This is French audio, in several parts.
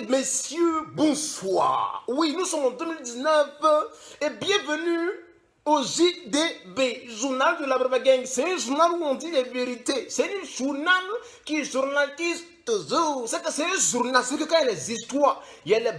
Messieurs, bonsoir. Oui, nous sommes en 2019 et bienvenue au JDB, Journal de la Brava Gang. C'est un journal où on dit les vérités. C'est un journal qui journalise toujours. C'est que c'est un journal, c'est que quand il y a les histoires, il y a les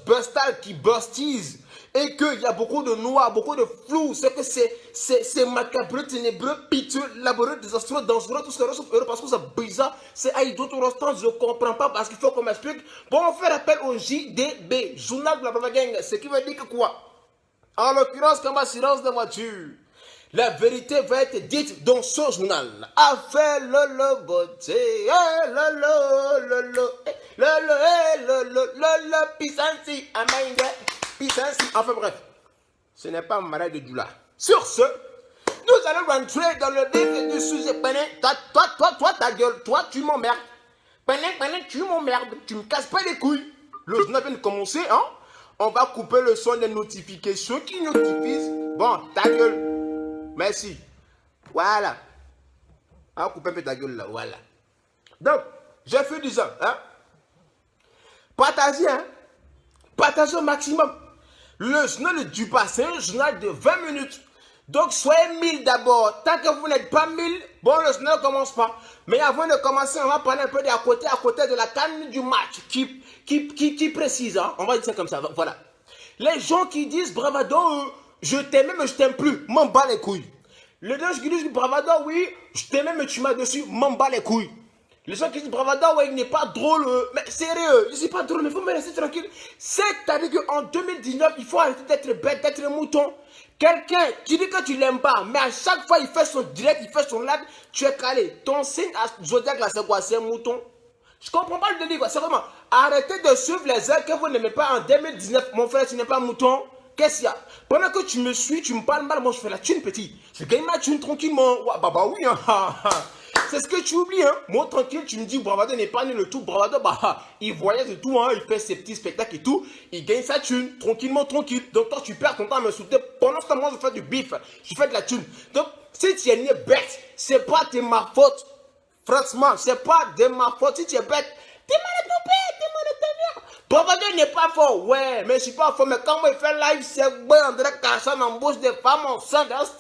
busters qui bustisent. Et qu'il y a beaucoup de noir, beaucoup de flou. C'est que c'est macabre, ténébreux, piteux, laborieux, désastreux, dangereux, tout ce que sauf heureux parce que c'est bizarre. C'est d'autres instants, je ne comprends pas parce qu'il faut qu'on m'explique. Bon, on fait appel au JDB, Journal de la Brava Gang. Ce qui veut dire que quoi? En l'occurrence, comme assurance de voiture, la vérité va être dite dans ce journal. Affaire le beauté, le pisansi, amaïga. Enfin bref, ce n'est pas malade de Doula. Sur ce, nous allons rentrer dans le vif du sujet. Toi, ta gueule, toi, tu m'emmerdes. Tu m'emmerdes, tu me casses pas les couilles. Le journal vient de commencer, hein? On va couper le son des notifications qui notifient. Bon, ta gueule. Merci. Voilà. On va couper un peu ta gueule là, voilà. Donc, j'ai fait du ça, hein? Partagez, hein? Partagez au maximum. Le journal ne dure pas, c'est un journal de 20 minutes. Donc soyez 1000 d'abord. Tant que vous n'êtes pas 1000, bon, le journal ne commence pas. Mais avant de commencer, on va parler un peu d'à côté de la canne du match qui précise. Hein? On va dire ça comme ça, voilà. Les gens qui disent bravado, je t'aimais mais je t'aime plus, m'en bats les couilles. Les gens qui disent bravado, oui, je t'aimais mais tu m'as dessus, m'en bats les couilles. Les gens qui disent bravado, ouais, il n'est pas drôle, mais sérieux, je ne suis pas drôle, mais il faut me laisser tranquille. C'est-à-dire qu'en 2019, il faut arrêter d'être bête, d'être un mouton. Quelqu'un, tu dis que tu l'aimes pas, mais à chaque fois il fait son direct, il fait son live, tu es calé. Ton signe zodiac là, c'est quoi? C'est un mouton. Je comprends pas le délire, quoi. C'est vraiment, arrêtez de suivre les heures que vous n'aimez pas en 2019. Mon frère, tu n'es pas un mouton. Qu'est-ce qu'il y a? Pendant que tu me suis, tu me parles mal, moi je fais la thune, petit. Je gagne ma thune tranquillement. Ouais, bah oui, hein. C'est ce que tu oublies, hein. Moi, tranquille, tu me dis, Bravado n'est pas né le tout. Bravado, bah, il voyage et tout, hein. Il fait ses petits spectacles et tout. Il gagne sa thune, tranquillement, tranquille. Donc, toi, tu perds ton temps à me soutenir. Pendant ce temps, moi, je fais du bif. Je fais de la thune. Donc, si tu es né bête, c'est pas de ma faute. Franchement, c'est pas de ma faute. Si tu es bête, t'es mal à ton père, t'es mal à ta mère. Bravado n'est pas fort. Ouais, mais je suis pas fort. Mais quand moi, il fait live, c'est bon. On dirait qu'à ça, on embauche des femmes enceintes dans ce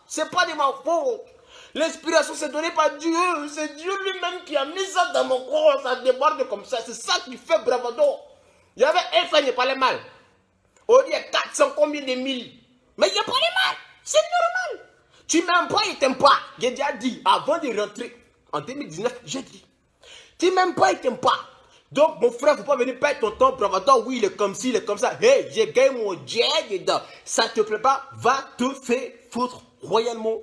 c'est pas de ma faute. L'inspiration s'est donnée par Dieu. C'est Dieu lui-même qui a mis ça dans mon corps. Ça déborde comme ça. C'est ça qui fait bravado. Il y avait un frère qui parlait mal. On dit 400 combien de mille. Mais il a parlé mal. C'est normal. Tu m'aimes pas, il t'aime pas. J'ai déjà dit, avant de rentrer en 2019, j'ai dit. Tu m'aimes pas, il t'aime pas. Donc, mon frère, faut pas venir perdre ton temps. Bravado, oui, il est comme ci, il est comme ça. Hey, j'ai gagné mon jet dedans. Ça te plaît pas, va te faire foutre royalement.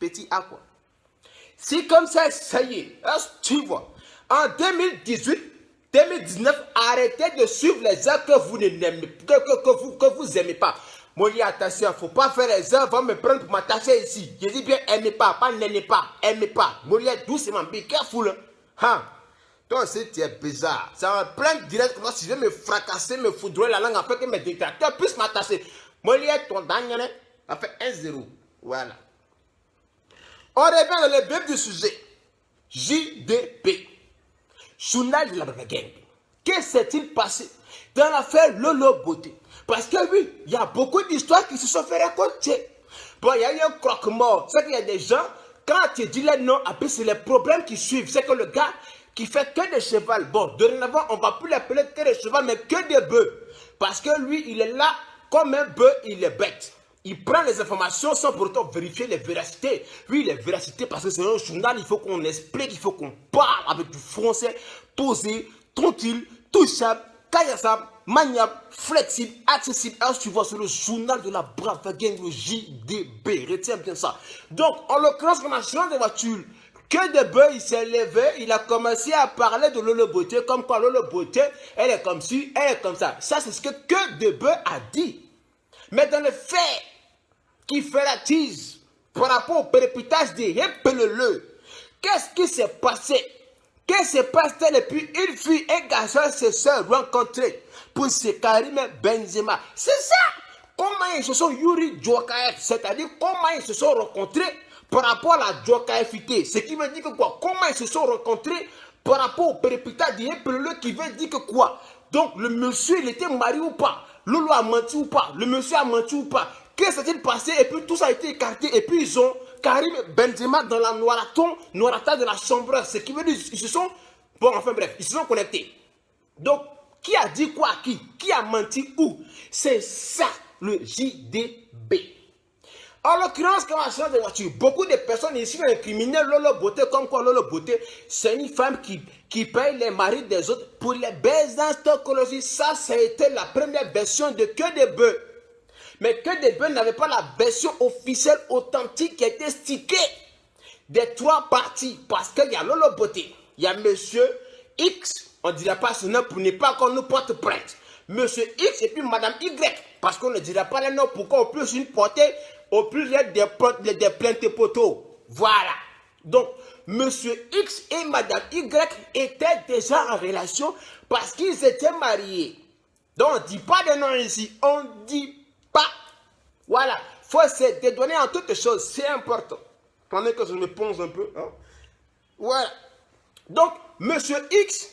Petit A quoi. Si comme ça, ça y est, tu vois, en 2018, 2019, arrêtez de suivre les heures que vous n'aimez que vous aimez pas. Moi, je dis attention, faut pas faire les heures, va me prendre pour m'attacher ici. Je dis bien, aimez pas n'aimez pas, aimez pas. Moi, je dis doucement, be careful. Hein? Toi aussi, tu es bizarre. C'est en plein direct, si je vais me fracasser, me foudroyer la langue afin que mes détracteurs puissent m'attacher. Moi, je dis ton dernier, a fait 1-0. Voilà. On revient dans le vif du sujet. JDP. Journal de la Brava Gang. Qu'est-ce qui s'est-il passé dans l'affaire Lolo Beauté? Parce que oui, il y a beaucoup d'histoires qui se sont fait raconter. Bon, il y a eu un croque-mort. C'est qu'il y a des gens, quand tu dis les noms, après c'est les problèmes qui suivent. C'est que le gars qui fait que des chevals. Bon, dorénavant, on ne va plus l'appeler que des chevals, mais que des bœufs. Parce que lui, il est là comme un bœuf, il est bête. Il prend les informations sans pourtant vérifier les véracités. Oui, les véracités, parce que c'est un journal, il faut qu'on explique, il faut qu'on parle avec du français posé, tranquille, touchable, caillassable, maniable, flexible, accessible. Alors, tu vois, c'est le journal de la Brava Gang, le JDB. Retiens bien ça. Donc, en l'occurrence, on a changé de voiture. Que de bœuf, il s'est levé, il a commencé à parler de Lolo Beauté, comme quoi Lolo Beauté, elle est comme ci, elle est comme ça. Ça, c'est ce que de bœuf a dit. Mais dans le fait qui fait la tease par rapport au pérépitage des Hépeleleux, qu'est-ce qui s'est passé? Qu'est-ce qui s'est passé? Et puis une fille et un garçon se sont rencontrés pour se Karim Benzema. C'est ça! Comment ils se sont Yuri Djokaev, c'est-à-dire comment ils se sont rencontrés par rapport à la Djokaevité. Ce qui veut dire que quoi? Comment ils se sont rencontrés par rapport au péripétat d'Yepelele qui veut dire que quoi? Donc le monsieur, il était marié ou pas? Lolo a menti ou pas? Le monsieur a menti ou pas? Qu'est-ce qui s'est passé? Et puis tout ça a été écarté. Et puis ils ont Karim Benzema dans la noirata de la chambre. Ce qui veut dire ils se sont... Bon, enfin bref, ils se sont connectés. Donc, qui a dit quoi à qui? Qui a menti où? C'est ça le JDB. En l'occurrence, quand on change de voiture, beaucoup de personnes ici ont incriminé Lolo Beauté comme quoi Lolo Beauté, c'est une femme qui paye les maris des autres pour les baiser en stockologie. Ça a été la première version de Que des Bœufs. Mais Que des Bœufs n'avait pas la version officielle authentique qui a été stickée des trois parties. Parce qu'il y a Lolo Beauté, il y a Monsieur X, on ne dira pas ce nom pour ne pas qu'on nous porte plainte. Monsieur X et puis Madame Y, parce qu'on ne dira pas les noms pour qu'on puisse une porter au plus des plaintes poteaux. Voilà. Donc, Monsieur X et Madame Y étaient déjà en relation parce qu'ils étaient mariés. Donc, on ne dit pas de nom ici. On ne dit pas. Voilà. Il faut se dédouaner en toutes choses. C'est important. Pendant que je me ponce un peu. Hein? Voilà. Donc, Monsieur X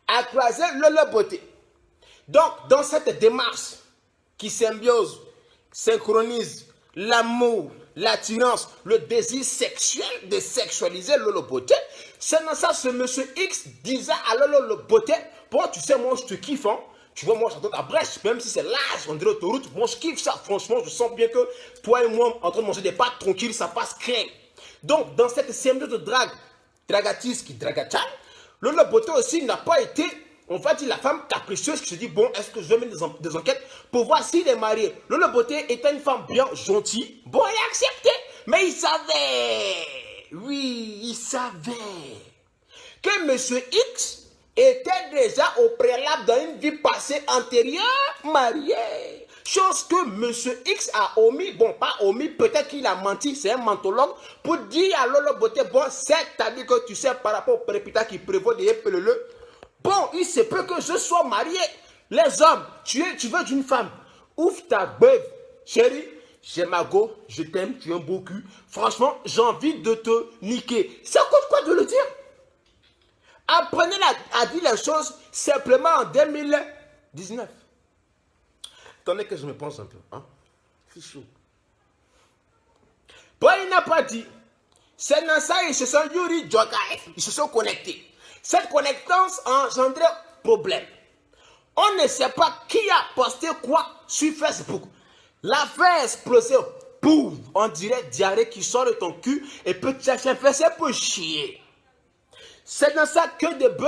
a croisé Lolo Beauté. Donc, dans cette démarche qui symbiose, synchronise l'amour, l'attirance, le désir sexuel de sexualiser Lolo Beauté, c'est dans ça ce Monsieur X disait à Lolo Beauté, bon, tu sais, moi, je te kiffe, hein. Tu vois, moi, j'adore ta brèche, même si c'est large, on dirait autoroute, moi, je kiffe ça. Franchement, je sens bien que toi et moi, en train de manger des pâtes tranquilles, ça passe crème. Donc, dans cette symbiose de drague, dragatis qui dragachan, Lolo Beauté aussi n'a pas été, on va dire, la femme capricieuse qui se dit, bon, est-ce que je vais mettre des enquêtes pour voir s'il est marié. Lolo Beauté était une femme bien gentille. Bon, elle a accepté. Mais il savait, oui, il savait que Monsieur X était déjà au préalable dans une vie passée antérieure marié. Chose que Monsieur X a omis, bon, pas omis, peut-être qu'il a menti, c'est un mentologue, pour dire à Lolo Beauté, bon, c'est-à-dire que tu sais, par rapport au péripétat qui prévaut de Yepelele, bon, il se peut que je sois marié. Les hommes, tu veux d'une femme. Ouvre ta beuve. Chérie, j'ai ma go, je t'aime, tu es un beau cul. Franchement, j'ai envie de te niquer. Ça coûte quoi de le dire? Apprenez à dire les choses simplement en 2019. Attendez que je me pense un peu. Hein? Fichou. Bon, il n'a pas dit. C'est dans ça, ils se sont Yuri Djokaev. Ils se sont connectés. Cette connexion a engendré problème. On ne sait pas qui a posté quoi sur Facebook. L'affaire a explosé. Pouf, on dirait diarrhée qui sort de ton cul et peut te chercher c'est pour chier. C'est dans ça que des bœufs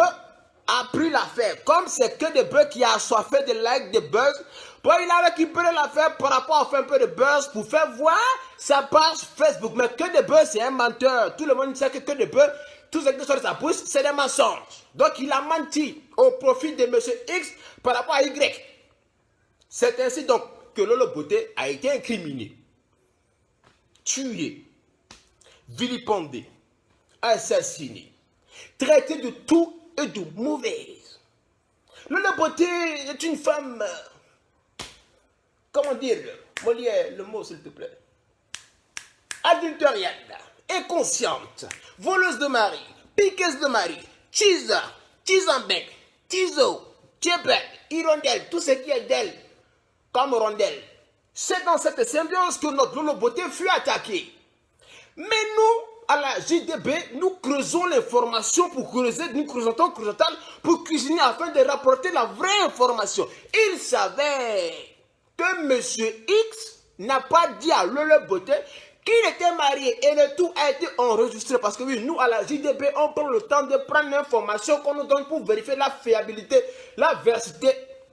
a pris l'affaire. Comme c'est que des bœufs qui a assoiffé de likes, de buzz. Bon, il a récupéré l'affaire par rapport à faire un peu de buzz pour faire voir sa page Facebook. Mais que des bœufs, c'est un menteur. Tout le monde sait que des bœufs, tout ce qui sort de sa bouche, c'est des mensonges. Donc, il a menti au profit de M. X par rapport à Y. C'est ainsi donc que Lolo Beauté a été incriminé, tué, vilipendé, assassiné, traité de tout et de mauvaise. Lolo Beauté est une femme, comment dire, Molière, le mot s'il te plaît, adultérienne, inconsciente, voleuse de mari, piqueuse de mari, teaser, teasambec, tizo, tchébek, hirondelle, tout ce qui est d'elle, comme rondelle. C'est dans cette symbiose que notre Lolo Beauté fut attaqué. Mais nous, à la JDB, nous creusons l'information pour creuser, nous creusons pour cuisiner afin de rapporter la vraie information. Il savait que M. X n'a pas dit à Lolo Beauté qu'il était marié et le tout a été enregistré parce que oui, nous à la JDB, on prend le temps de prendre l'information qu'on nous donne pour vérifier la fiabilité, la véracité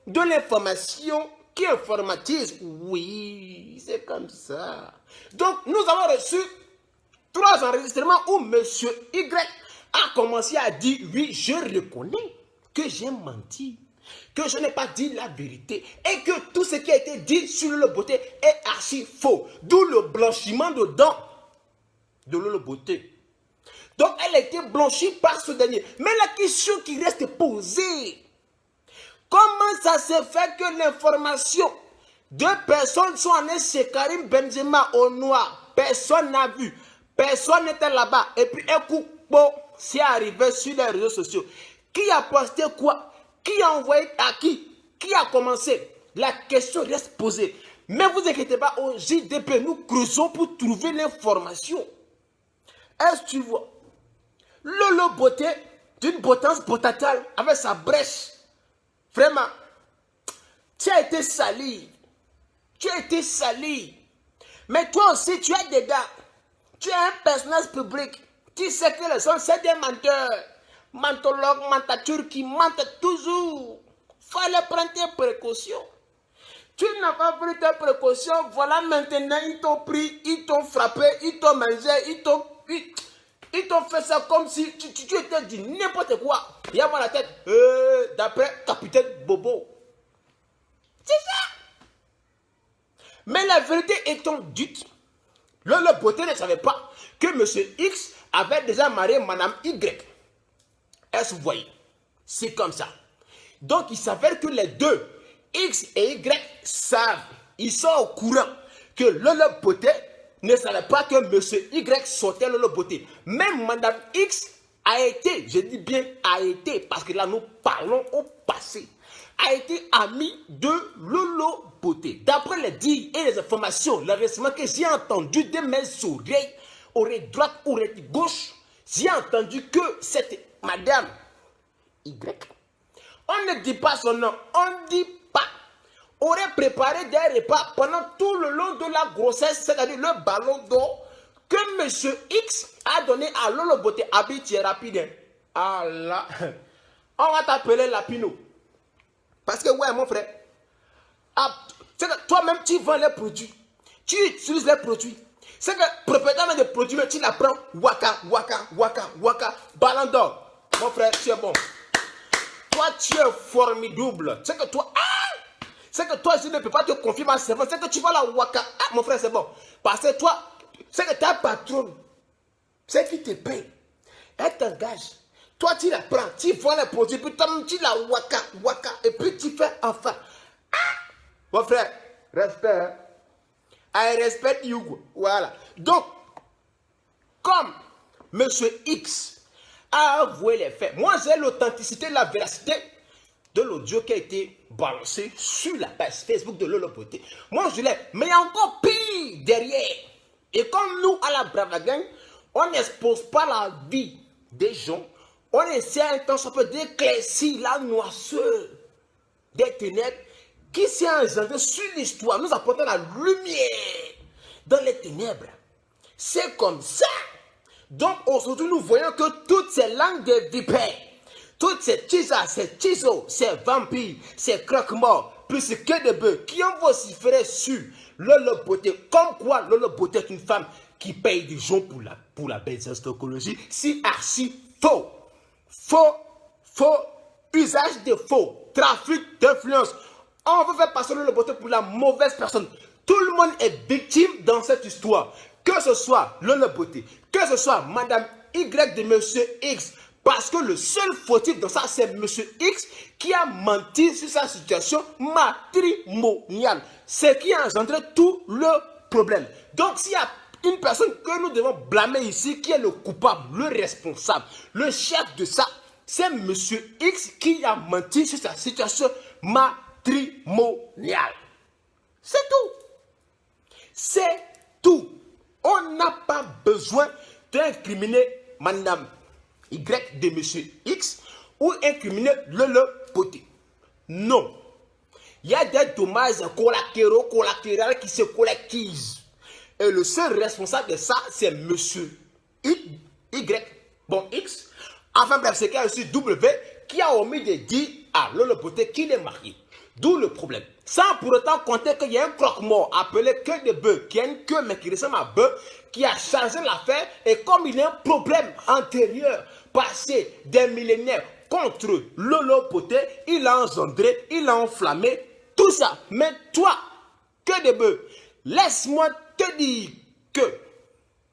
de l'information qui informatise. Oui, c'est comme ça. Donc, nous avons reçu 3 enregistrements où M. Y a commencé à dire, oui, je reconnais que j'ai menti, que je n'ai pas dit la vérité et que tout ce qui a été dit sur Lolo Beauté est archi faux. D'où le blanchiment de dents de Lolo Beauté. Donc, elle a été blanchie par ce dernier. Mais la question qui reste posée, comment ça se fait que l'information, 2 personnes sont allées chez Karim Benzema au noir, personne n'a vu, personne n'était là-bas, et puis un coup, bon, c'est arrivé sur les réseaux sociaux. Qui a posté quoi? Qui a envoyé à qui? Qui a commencé? La question reste posée. Mais vous inquiétez pas, au JDP, nous creusons pour trouver l'information. Est-ce que tu vois? Lolo Beauté, d'une potence potatale, avec sa brèche. Vraiment, tu as été sali. Tu as été sali. Mais toi aussi, tu es dedans. Tu es un personnage public. Tu sais que les gens, c'est des menteurs. Mentologues, mentatures qui mentent toujours. Fallait prendre tes précautions. Tu n'as pas pris tes précautions. Voilà, maintenant, ils t'ont pris, ils t'ont frappé, ils t'ont mangé, ils t'ont fait ça comme si tu étais dit n'importe quoi. Il y a moi la tête. D'après Capitaine Bobo. C'est ça. Mais la vérité étant dite, Lolo Beauté ne savait pas que M. X avait déjà marié Madame Y. Est-ce que vous voyez? C'est comme ça. Donc, il s'avère que les deux, X et Y, savent. Ils sont au courant que Lolo Beauté ne savait pas que M. Y sortait Lolo Beauté. Même Madame X a été, je dis bien a été, parce que là, nous parlons au passé, a été amie de Lolo Beauté. D'après les dires et les informations, les renseignements que j'ai entendus de mes oreilles droite, oreille gauche, j'ai entendu que cette Madame Y, on ne dit pas son nom, on ne dit pas, aurait préparé des repas pendant tout le long de la grossesse, c'est-à-dire le ballon d'eau que M. X a donné à Lolo Beauté. Habitué rapide. Ah là, on va t'appeler Lapino. Parce que, ouais, mon frère, c'est que toi-même, tu vends les produits. Tu utilises les produits. C'est que propriétaire de produits, mais tu la prends. Waka, waka, waka, waka. Ballon d'or. Mon frère, tu es bon. Toi, tu es formidable. C'est que toi, c'est que toi, je ne peux pas te confier ma servante. C'est que tu vas la waka. Ah, mon frère, c'est bon. Parce que toi, c'est que ta patronne, c'est qui te paye. Elle t'engage. Toi, tu la prends, tu vends les produits, puis toi, tu la waka, waka, et puis tu fais enfin. Mon frère, respect. Hein? I respect you. Voilà. Donc, comme M. X a avoué les faits, moi j'ai l'authenticité, la véracité de l'audio qui a été balancé sur la page Facebook de Lolo Beauté. Moi je l'ai, mais il y a encore pire derrière. Et comme nous, à la Brava Gang, on n'expose pas la vie des gens, on essaie un temps soit peu d'éclaircir la noirceur des ténèbres qui s'est engendrée sur l'histoire, nous apportant la lumière dans les ténèbres. C'est comme ça. Donc aujourd'hui, nous voyons que toutes ces langues de vipères, toutes ces tisas, ces tisos, ces vampires, ces croque-morts, plus que des bœufs qui ont vociféré sur Lolo Beauté, comme quoi Lolo Beauté est une femme qui paye des gens pour la baisse d'ostocologie, si archi faux. Faux, usage de faux, trafic d'influence. On veut faire passer Lolo Beauté pour la mauvaise personne. Tout le monde est victime dans cette histoire. Que ce soit Lolo Beauté, que ce soit Madame Y de Monsieur X. Parce que le seul fautif dans ça, c'est Monsieur X qui a menti sur sa situation matrimoniale. C'est qui a engendré tout le problème. Donc s'il y a une personne que nous devons blâmer ici, qui est le coupable, le responsable, le chef de ça, c'est Monsieur X qui a menti sur sa situation matrimoniale. C'est tout. C'est tout. On n'a pas besoin d'incriminer Madame Y de Monsieur X ou incriminer Lolo Beauté. Non. Il y a des dommages collatéraux qui se collectivisent. Et le seul responsable de ça, c'est Monsieur Y, bon X. Enfin bref, c'est qu'il y a aussi W qui a omis de dire à Lolo Beauté qu'il est marié. D'où le problème. Sans pour autant compter qu'il y a un croque-mort appelé queue de bœuf, qui a une queue mais qui ressemble à bœuf, qui a changé l'affaire. Et comme il y a un problème antérieur, passé des millénaires contre Lolo Beauté, il a engendré, il a enflammé tout ça. Mais toi, queue de bœuf, laisse-moi te dire que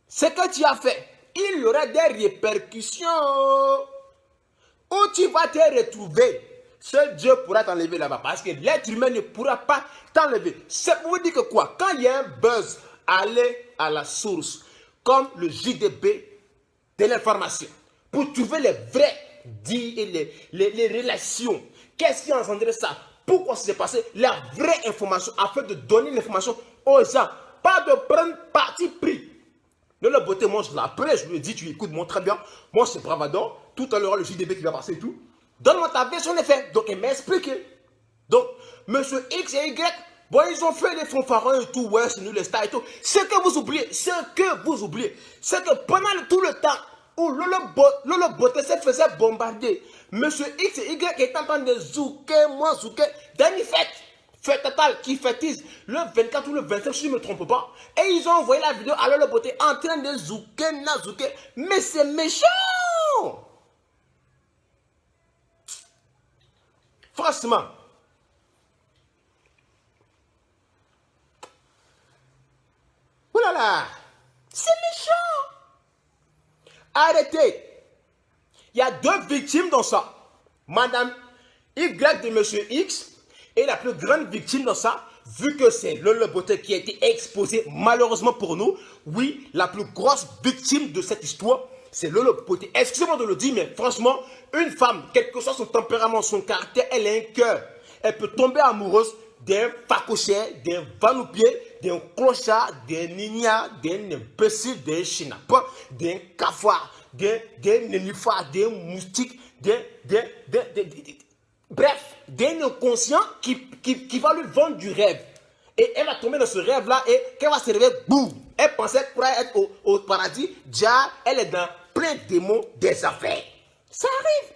ce que tu as fait, il y aura des répercussions où tu vas te retrouver. Seul Dieu pourra t'enlever là-bas parce que l'être humain ne pourra pas t'enlever. C'est pour vous dire que quoi? Quand il y a un buzz, allez à la source, comme le JDB de l'information. pour trouver les vrais dits et les relations. Qu'est-ce qui a engendré ça? Pourquoi ça s'est passé? La vraie information, afin de donner l'information aux gens. Pas de prendre parti pris. De la beauté, moi je l'appelais, je lui ai dit, tu écoutes, moi très bien. Moi c'est Bravador. Tout à l'heure, le JDB qui va passer et tout. Donne-moi ta version des faits. Donc il m'a expliqué. Donc, monsieur X et Y, bon, ils ont fait des fanfarons et tout, ouais, c'est nous les stars et tout. Ce que vous oubliez, c'est que pendant tout le temps où Lolo Beauté se faisait bombarder, monsieur X et Y étaient en train de zouker, moi zouker, dans une fête totale qui fêtise le 24 ou le 25, si je ne me trompe pas. Et ils ont envoyé la vidéo à Lolo Beauté en train de zouker, mais c'est méchant! Franchement. Oh là là, c'est méchant. Arrêtez. Il y a 2 victimes dans ça. Madame Y de Monsieur X est la plus grande victime dans ça, vu que c'est Lolo Beauté qui a été exposé malheureusement pour nous. Oui, la plus grosse victime de cette histoire, c'est Lolo Beauté. Excusez-moi de le dire, mais franchement, une femme, quel que soit son tempérament, son caractère, elle a un cœur. Elle peut tomber amoureuse d'un facochère, d'un vanoupier, d'un clochard, d'un nigna, d'un imbécile, d'un chinapa, d'un cafard, d'un nénuphar, d'un moustique, bref, d'un inconscient qui va lui vendre du rêve. Et elle va tomber dans ce rêve-là et quand elle va se réveiller, boum, elle pensait qu'elle pourrait être au paradis. Déjà, elle est dans plein de démons des affaires. Ça arrive.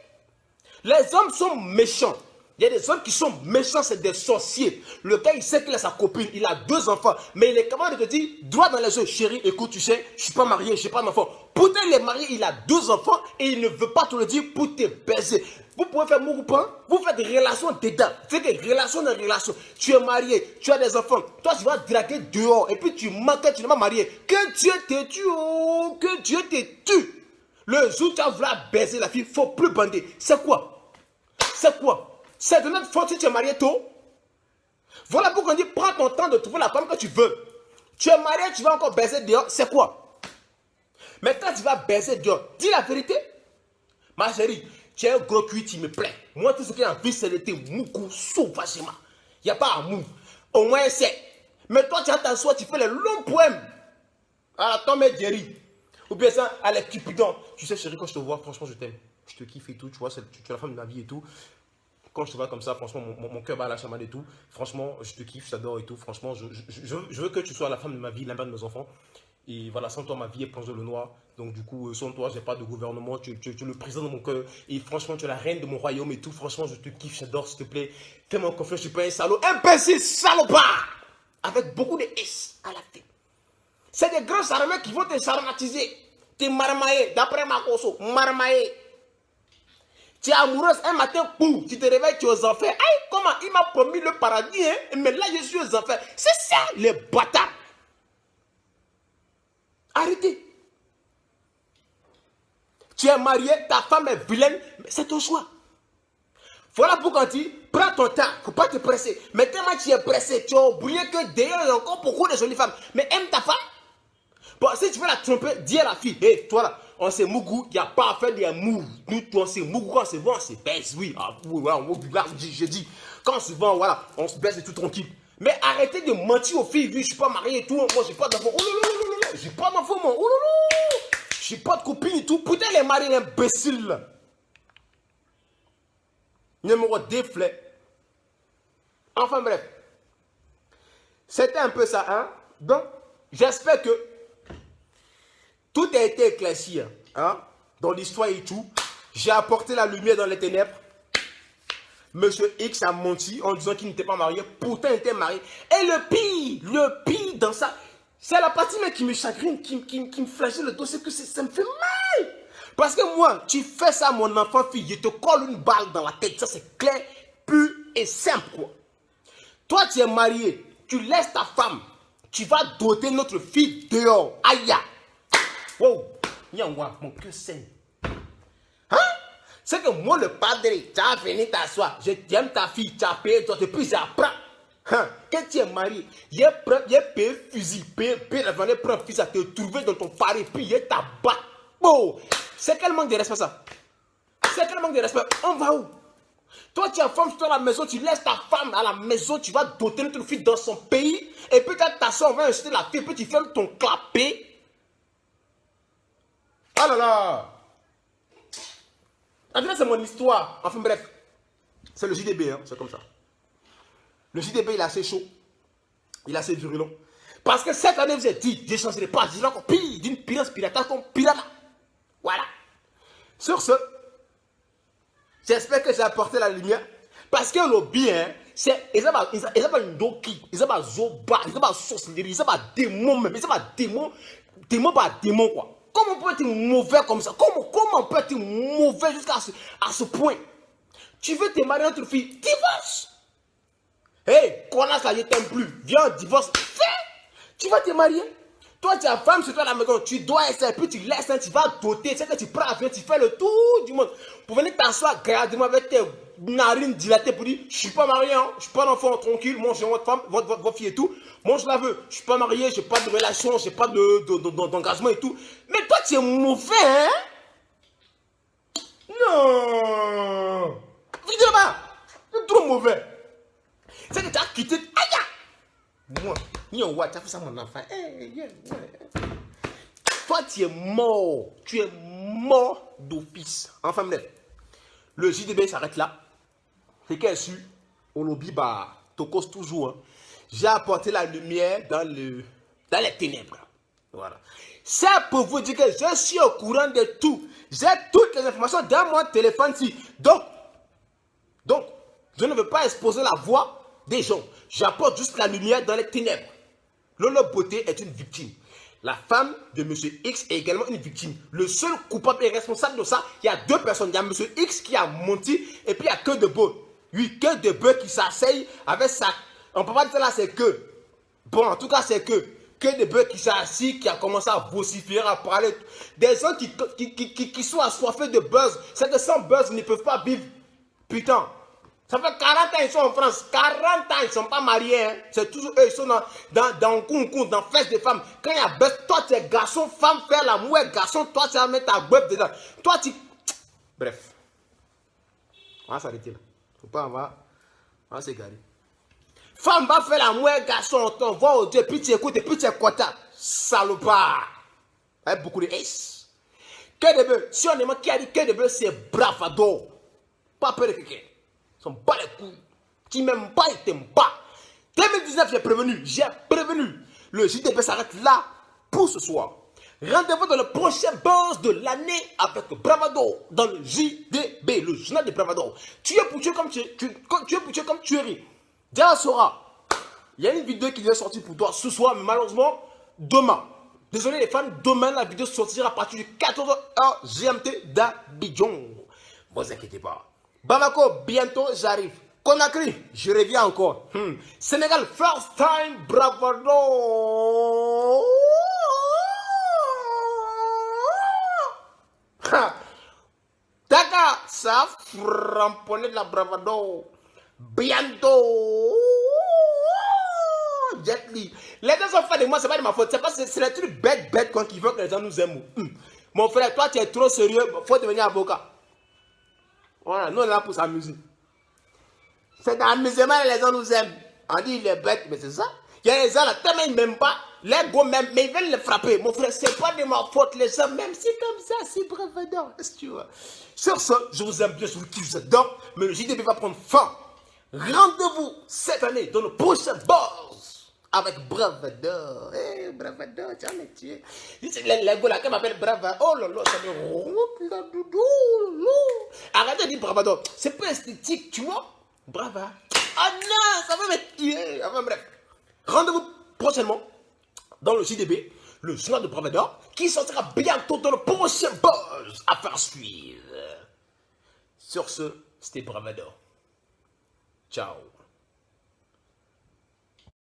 Les hommes sont méchants. Il y a des hommes qui sont méchants, c'est des sorciers. Le gars, il sait qu'il a sa copine, il a 2 enfants, mais il est capable de te dire, droit dans les yeux, chérie, écoute, tu sais, je ne suis pas marié, je n'ai pas d'enfant. Pourtant, il est marié, il a 2 enfants et il ne veut pas te le dire pour te baiser. Vous pouvez faire mouroupan, vous faites des relations dedans. Faites des relations dans relations. Tu es marié, tu as des enfants. Toi, tu vas draguer dehors et puis tu manques, tu n'es pas marié. Que Dieu te tue, oh, que Dieu te tue. Le jour où tu vas vouloir baiser la fille, il ne faut plus bander. C'est quoi? C'est quoi? C'est de notre faute si tu es marié tôt. Voilà pourquoi on dit, prends ton temps de trouver la femme que tu veux. Tu es marié, tu vas encore baiser dehors, c'est quoi? Mais quand tu vas baiser dehors, dis la vérité. Ma chérie, tu es un gros cuit, tu me plaît. Moi, tout ce qui est en vie, c'est l'été moukou, sauvagement. Il n'y a pas amour. Au moins, c'est. Mais toi, tu as ta soie, tu fais les longs poèmes. À Tom et Jerry. Ou bien ça, à les Cupidon. Tu sais, chérie, quand je te vois, franchement, je t'aime. Je te kiffe et tout, tu vois, tu es la femme de ma vie et tout. Quand je te vois comme ça, franchement, mon cœur bat à la chamade et tout. Franchement, je te kiffe, j'adore et tout. Franchement, je veux que tu sois la femme de ma vie, la mère de mes enfants. Et voilà, sans toi, ma vie est plongée dans le noir. Donc, du coup, sans toi, j'ai pas de gouvernement. Tu es le président de mon cœur. Et franchement, tu es la reine de mon royaume et tout. Franchement, je te kiffe, j'adore, s'il te plaît. Fais-moi confiance, je suis pas un salaud. Imbécile, salopard! Avec beaucoup de S à la tête. C'est des grands charmeurs qui vont te charmatiser. Te marmailler, d'après ma conso, marmailler. Tu es amoureuse un matin, boum, tu te réveilles, tu es aux enfers. Aïe, comment il m'a promis le paradis, hein? Mais là, je suis aux enfers. C'est ça, les bâtards. Arrêtez. Tu es marié, ta femme est vilaine, mais c'est ton choix. Voilà pourquoi on dit, prends ton temps, il ne faut pas te presser. Mais tellement tu es pressé, tu as oublié que derrière, il y a encore beaucoup de jolies femmes. Mais aime ta femme. Bon, si tu veux la tromper, dis à la fille, hé, hey, toi là, on s'est mougou, il n'y a pas à faire des mou. Nous, on s'est mougou, quand on se voit, on se baisse, oui. Ah, voilà, je dis, quand on se voit, voilà, on se baisse et tout tranquille. Mais arrêtez de mentir aux filles, oui, je ne suis pas marié et tout, moi, j'ai pas d'enfant. Oh là là, j'ai pas d'enfant, moi. Oh là là, j'ai pas de copine et tout. Putain, les maris, l'imbécile, là. Numéro 2, flèches. Enfin, bref. C'était un peu ça, hein. Donc, j'espère que tout a été éclairci, hein, dans l'histoire et tout. J'ai apporté la lumière dans les ténèbres. Monsieur X a menti en disant qu'il n'était pas marié. Pourtant, il était marié. Et le pire dans ça, c'est la partie même qui me chagrine, qui me flagelle le dos, c'est que ça me fait mal. Parce que moi, tu fais ça à mon enfant fille, je te colle une balle dans la tête. Ça, c'est clair, pur et simple, quoi. Toi, tu es marié, tu laisses ta femme, tu vas doter notre fille dehors. Aïe! Wow! Yangwa, mon cœur saigne. Hein? C'est que moi, le padre, tu as venu t'asseoir, je t'aime ta fille, tu as payé toi, depuis j'apprends. Hein? Quand tu es marié, il a payé fusil, payé la valeur, prend un fils à te trouver dans ton pari, puis il tabac. Oh, c'est quel manque de respect ça? C'est quel manque de respect? On va où? Toi, tu es femme, tu es à la maison, tu laisses ta femme à la maison, tu vas doter notre fille dans son pays, et puis quand ta soeur va acheter la fille, puis tu fermes ton clapet. Ah là là! En fait, c'est mon histoire. Enfin bref, c'est le JDB, hein, c'est comme ça. Le JDB, il est assez chaud, il est assez virulent. Parce que cette année, vous êtes dit, je ne changerai pas, je dirais encore pire, d'une pirate comme pirate. Voilà. Sur ce, j'espère que j'ai apporté la lumière. Parce que le bien, c'est. Ils ont pas une doki. Ils ont pas zoba. Ils ont pas sorcellerie. Ils ont pas démon même. Ils ont pas démon. Démon par démon quoi. Comment on peut être mauvais comme ça? Comment on peut être mauvais jusqu'à ce point? Tu veux te marier à notre fille? Divorce! Hey, connasse là, je t'aime plus. Viens, divorce. Fais! Tu vas te marier? Toi, tu as femme sur toi à la maison, tu dois essayer, puis tu laisses, tu vas doter, c'est que tu prends l'avion, tu fais le tour du monde. Pour venir t'asseoir gratuitement avec tes narines dilatées pour dire, je ne suis pas marié, hein, je ne suis pas un enfant tranquille, moi j'ai votre femme, votre fille et tout. Moi je la veux, je ne suis pas marié, je n'ai pas de relation, je n'ai pas d'engagement et tout. Mais toi, tu es mauvais, hein? Non! Dis là-bas, tu es trop mauvais. C'est que tu as quitté. Aïe! Moi, tu as fait ça mon enfant. Toi, tu es mort. Tu es mort d'office. Enfin, bref. Le JDB s'arrête là. C'est qu'elle su. Au lobby, bah, t'ocose toujours. Hein. J'ai apporté la lumière dans les ténèbres. Voilà. C'est pour vous dire que je suis au courant de tout. J'ai toutes les informations dans mon téléphone-ci. Donc, je ne veux pas exposer la voix des gens. J'apporte juste la lumière dans les ténèbres. Lolo Beauté est une victime. La femme de M. X est également une victime. Le seul coupable et responsable de ça, il y a deux personnes. Il y a M. X qui a menti et puis il y a que de Beau. Oui, que de Beau qui s'asseye avec ça. On ne peut pas dire là, c'est que. Bon, en tout cas, c'est que de Beau qui s'est assis, qui a commencé à vociférer, à parler. Des gens qui sont assoiffés de buzz. C'est que sans buzz, ils ne peuvent pas vivre. Putain. Ça fait 40 ans ils sont en France. 40 ans ils ne sont pas mariés. Hein. C'est toujours eux, ils sont dans concours, dans fête de femmes. Quand il y a bœuf, toi tu es garçon, femme, faire l'amour, garçon, toi tu vas mettre ta bœuf dedans. Toi tu. Bref. On va s'arrêter là. Faut pas, on va s'égarer. Femme va faire l'amour, garçon, on t'envoie au Dieu, puis tu écoutes, et puis tu es content. Salopard. Avec beaucoup de S. Que de bœuf. Si on demande qui a dit que de bœuf, c'est bravado. Pas peur de quelqu'un. Ils sont pas les couilles. Tu m'aimes pas, ils t'aiment pas. 2019, j'ai prévenu. Le JDB s'arrête là pour ce soir. Rendez-vous dans le prochain boss de l'année avec Bravado dans le JDB, le journal de Bravado. Tu es pour tuer comme tu es pour tuer comme tu es ri. Déjà Sora, il y a une vidéo qui vient sortir pour toi ce soir, mais malheureusement, demain. Désolé les fans, demain la vidéo sortira à partir de 14h GMT d'Abidjan. Ne vous inquiétez pas. Bamako, bientôt j'arrive. Conakry, je reviens encore. Sénégal, first time, Bravado. Dakar, ça framponné de la Bravado. Bientôt. Jet Li. Les gens sont fans de moi, c'est pas de ma faute. C'est les trucs bêtes quand ils veulent que les gens nous aiment. Mon frère, toi tu es trop sérieux, faut devenir avocat. Voilà, nous on est là pour s'amuser. C'est dans l'amusement que les gens nous aiment. On dit il est bête, mais c'est ça. Il y a les gens là, tellement ils ne m'aiment pas, les gars même, mais ils veulent les frapper. Mon frère, c'est pas de ma faute, les gens, même si comme ça, c'est Bravado. Est-ce que tu vois? Sur ce, je vous aime bien, je vous kiffe, je vous adore, mais le JDB va prendre fin. Rendez-vous cette année dans le prochain boss avec Bravado. Hey, Bravado, tu as me tué. Les gars là qui m'appellent Bravado, oh là là, ça me roule la doudou. Arrêtez de dire Bravado, c'est pas esthétique, tu vois? Brava. Ah non, ça va me tuer. Enfin bref. Rendez-vous prochainement dans le JDB, le journal de Bravado, qui sortira bientôt dans le prochain buzz à faire suivre. Sur ce, c'était Bravado. Ciao.